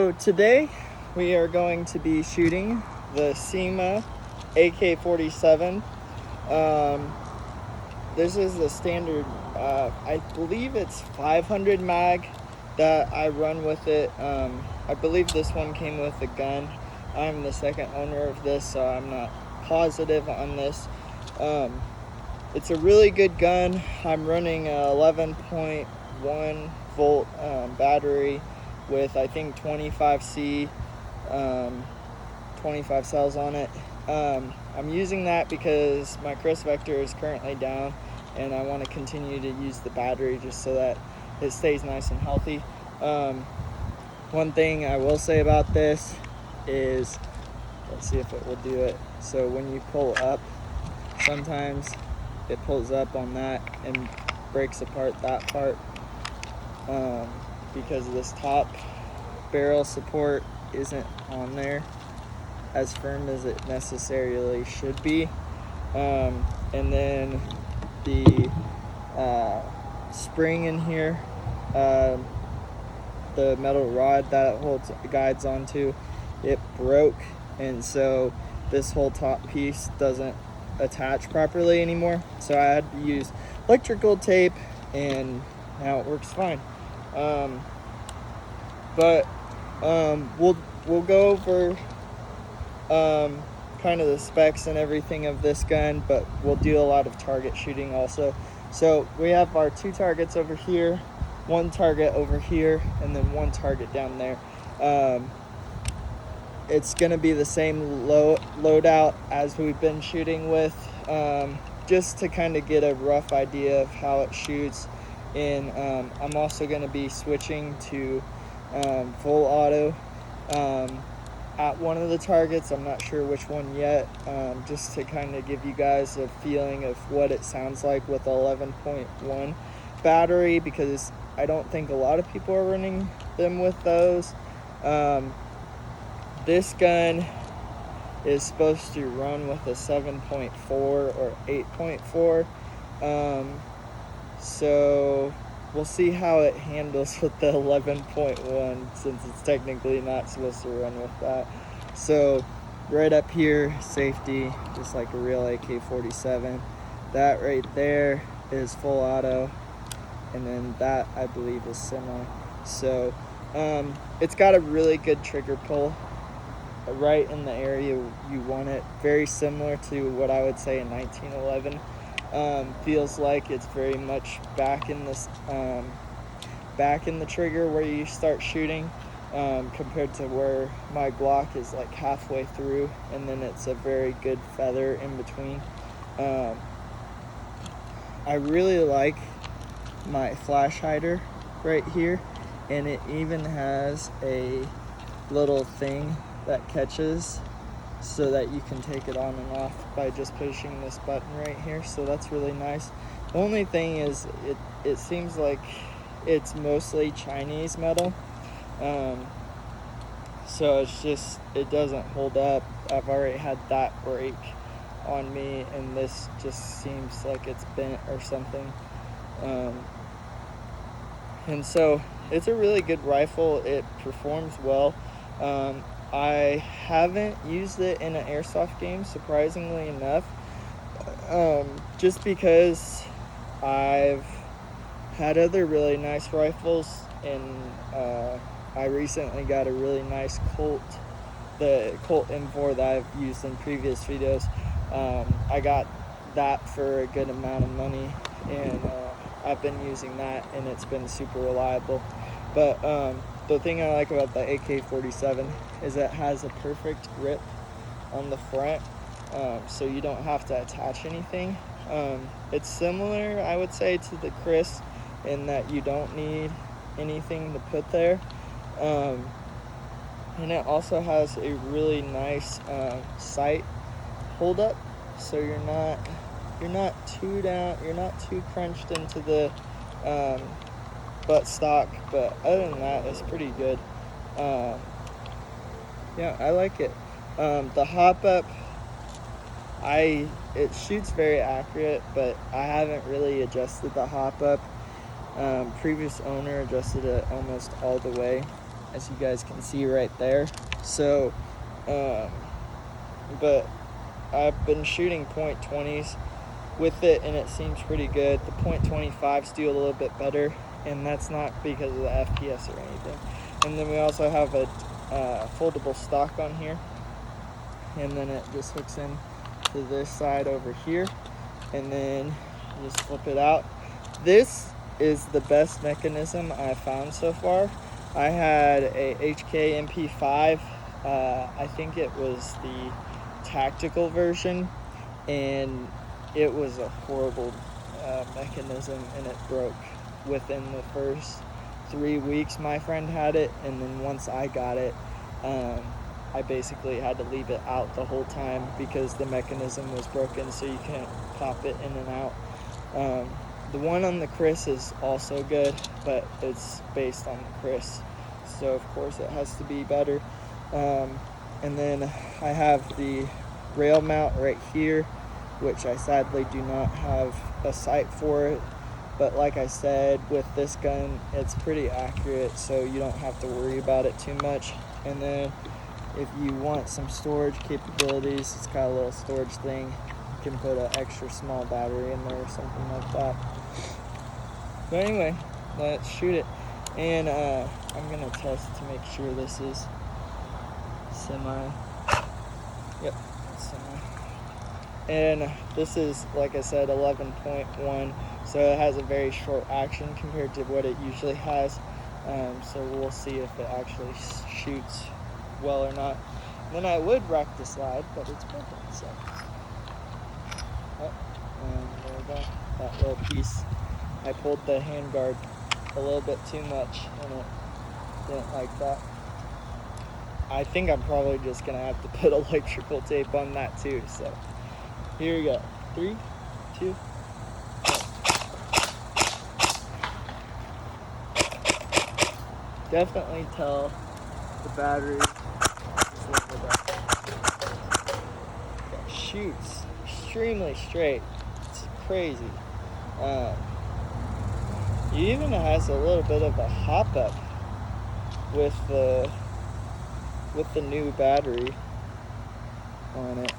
So today we are going to be shooting the CYMA AK-47. This is the standard, I believe it's 500 mag that I run with it. I believe this one came with a gun. I'm the second owner of this, so I'm not positive on this. It's a really good gun. I'm running a 11.1 volt battery with I think 25C 25 cells on it. I'm using that because my Chris Vector is currently down and I want to continue to use the battery just so that it stays nice and healthy. One thing I will say about this is, let's see if it will do it. So when you pull up, sometimes it pulls up on that and breaks apart that part because this top barrel support isn't on there as firm as it necessarily should be. And then the spring in here, the metal rod that holds guides onto, it broke, and so this whole top piece doesn't attach properly anymore. So I had to use electrical tape, and now it works fine. We'll go over kind of the specs and everything of this gun, but we'll do a lot of target shooting also. So we have our two targets over here, one target over here, and then one target down there. It's going to be the same loadout as we've been shooting with, just to kind of get a rough idea of how it shoots. And I'm also going to be switching to full auto at one of the targets. I'm not sure which one yet, just to kind of give you guys a feeling of what it sounds like with 11.1 battery, because I don't think a lot of people are running them with those. This gun is supposed to run with a 7.4 or 8.4. So we'll see how it handles with the 11.1, since it's technically not supposed to run with that. So right up here, safety, just like a real AK-47. That right there is full auto, and then that I believe is semi. So it's got a really good trigger pull right in the area you want it. Very similar to what I would say in 1911. Feels like it's very much back in this back in the trigger where you start shooting, compared to where my Glock is like halfway through, and then it's a very good feather in between. I really like my flash hider right here, and it even has a little thing that catches so that you can take it on and off by just pushing this button right here. So that's really nice. The only thing is it seems like it's mostly Chinese metal, so it's just, it doesn't hold up. I've already had that break on me, and this just seems like it's bent or something. And so it's a really good rifle. It performs well. I haven't used it in an airsoft game, surprisingly enough, just because I've had other really nice rifles, and I recently got a really nice Colt, the Colt M4 that I've used in previous videos. I got that for a good amount of money, and I've been using that, and it's been super reliable. But the thing I like about the AK-47 is it has a perfect grip on the front, so you don't have to attach anything. It's similar, I would say, to the Chris in that you don't need anything to put there. And it also has a really nice sight hold up, so you're not too down, you're not too crunched into the butt stock, but other than that, it's pretty good. Yeah, I like it. The hop up, it shoots very accurate, but I haven't really adjusted the hop up. Previous owner adjusted it almost all the way, as you guys can see right there. So, but I've been shooting .20s with it, and it seems pretty good. The .25s do a little bit better, and that's not because of the FPS or anything. And then we also have a foldable stock on here, and then it just hooks in to this side over here, and then you just flip it out. This is the best mechanism I've found so far. I had a HK MP5, I think it was the tactical version, and it was a horrible mechanism, and it broke within the first 3 weeks. My friend had it, and then once I got it, I basically had to leave it out the whole time because the mechanism was broken, so you can't pop it in and out. The one on the Chris is also good, but it's based on the Chris, so of course it has to be better. And then I have the rail mount right here, which I sadly do not have a sight for it, but like I said, with this gun it's pretty accurate, so you don't have to worry about it too much. And then if you want some storage capabilities, it's got a little storage thing. You can put an extra small battery in there or something like that. But anyway, let's shoot it. And I'm gonna test to make sure this is semi. Yep, semi. And this is, like I said, 11.1, so it has a very short action compared to what it usually has. So we'll see if it actually shoots well or not. Then I would rack the slide, but it's broken, so. Oh, and there we go. That little piece. I pulled the handguard a little bit too much, and it didn't like that. I think I'm probably just gonna have to put electrical tape on that too, so. Here we go. 3, 2, 1. Definitely tell the battery is leveled up. It shoots extremely straight. It's crazy. It even has a little bit of a hop up with the new battery on it.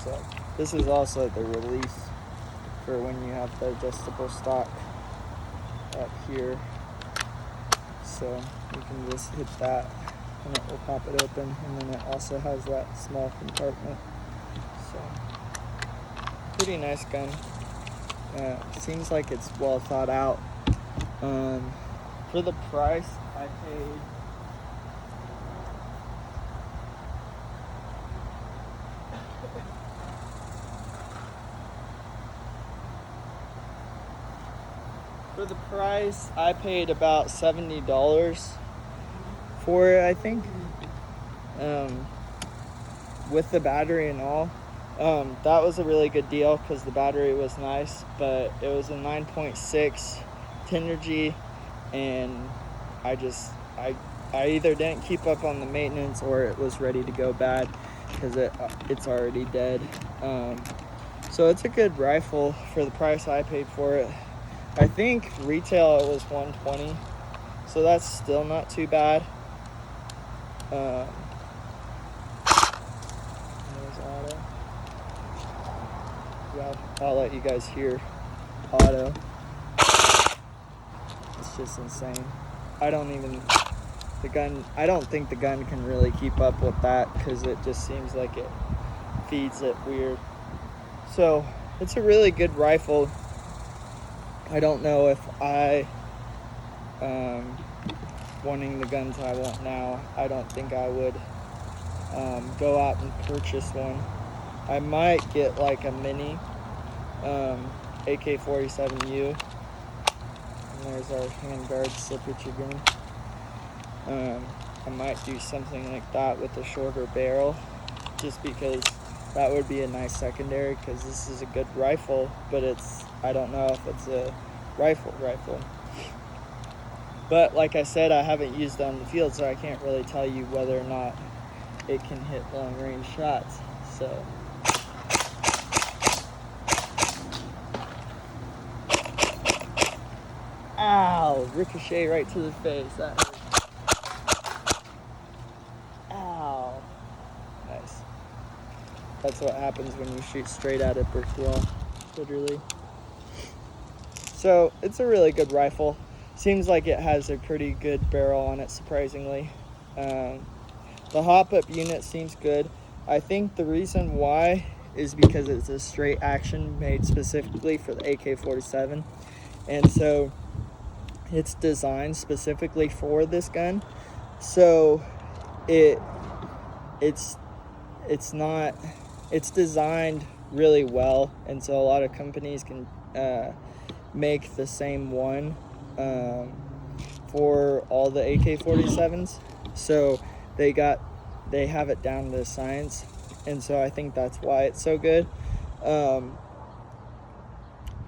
So this is also the release for when you have the adjustable stock up here. So you can just hit that and it will pop it open, and then it also has that small compartment. So pretty nice gun. Seems like it's well thought out. For the price I paid, about $70 for it, I think, with the battery and all. That was a really good deal because the battery was nice, but it was a 9.6 Tenergy, and I either didn't keep up on the maintenance or it was ready to go bad because it's already dead. So it's a good rifle for the price I paid for it. I think retail it was $120, so that's still not too bad. There's auto. Yeah, I'll let you guys hear auto. It's just insane. I don't think the gun can really keep up with that because it just seems like it feeds it weird. So it's a really good rifle. I don't know if wanting the guns I want now, I don't think I would go out and purchase one. I might get like a mini AK-47U. And there's our handguard slippage again. I might do something like that with a shorter barrel, just because that would be a nice secondary, because this is a good rifle, but I don't know if it's a rifle. But like I said, I haven't used it on the field, so I can't really tell you whether or not it can hit long range shots. So ow, ricochet right to the face. That hurt. That's what happens when you shoot straight at a brick wall, literally. So it's a really good rifle. Seems like it has a pretty good barrel on it, surprisingly. The hop-up unit seems good. I think the reason why is because it's a straight action made specifically for the AK-47, and so it's designed specifically for this gun. So it's designed really well, and so a lot of companies can make the same one for all the AK-47s. So they have it down to science, and so I think that's why it's so good.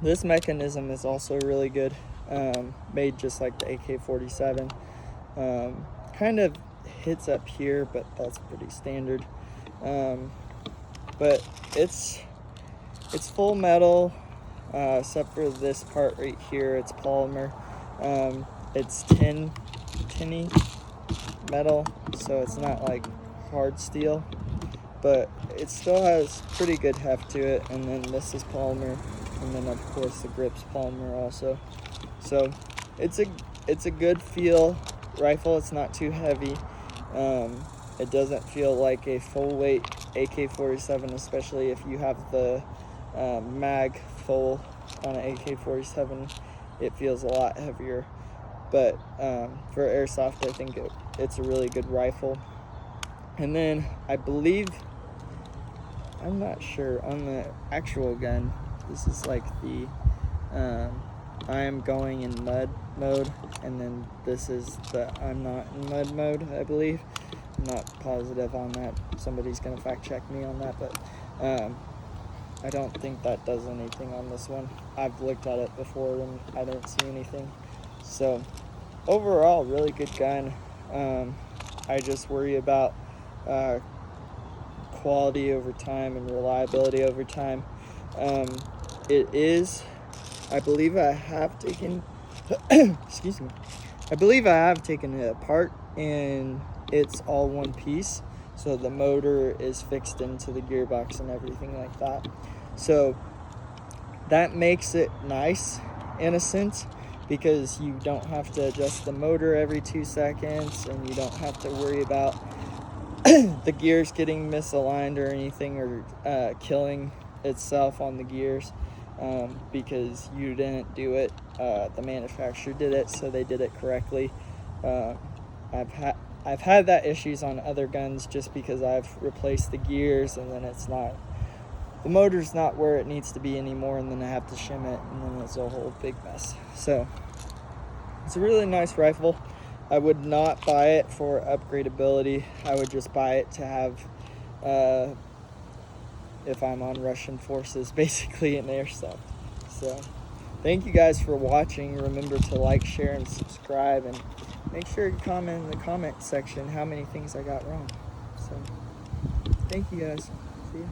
This mechanism is also really good, made just like the AK-47. Kind of hits up here, but that's pretty standard. But it's full metal, except for this part right here. It's polymer. It's tinny metal, so it's not like hard steel, but it still has pretty good heft to it. And then this is polymer, and then of course the grip's polymer also. So it's a good feel rifle. It's not too heavy. It doesn't feel like a full weight AK-47, especially if you have the mag full on an AK-47. It feels a lot heavier. But for Airsoft, I think it's a really good rifle. And then I believe, I'm not sure, on the actual gun, this is like the I am going in mud mode, and then this is the I'm not in mud mode, I believe. I'm not positive on that. Somebody's going to fact check me on that, but I don't think that does anything on this one. I've looked at it before and I didn't see anything. So overall, really good gun. I just worry about quality over time and reliability over time. It is, I believe I have taken excuse me, I believe I have taken it apart, and it's all one piece, so the motor is fixed into the gearbox and everything like that. So that makes it nice in a sense, because you don't have to adjust the motor every 2 seconds, and you don't have to worry about the gears getting misaligned or anything, or killing itself on the gears, because you didn't do it. The manufacturer did it, so they did it correctly. I've had that issues on other guns, just because I've replaced the gears and then the motor's not where it needs to be anymore, and then I have to shim it, and then it's a whole big mess. So it's a really nice rifle. I would not buy it for upgradability. I would just buy it to have, if I'm on Russian forces, basically an Airsoft. So thank you guys for watching. Remember to like, share, and subscribe, and make sure you comment in the comment section how many things I got wrong. So thank you guys. See ya.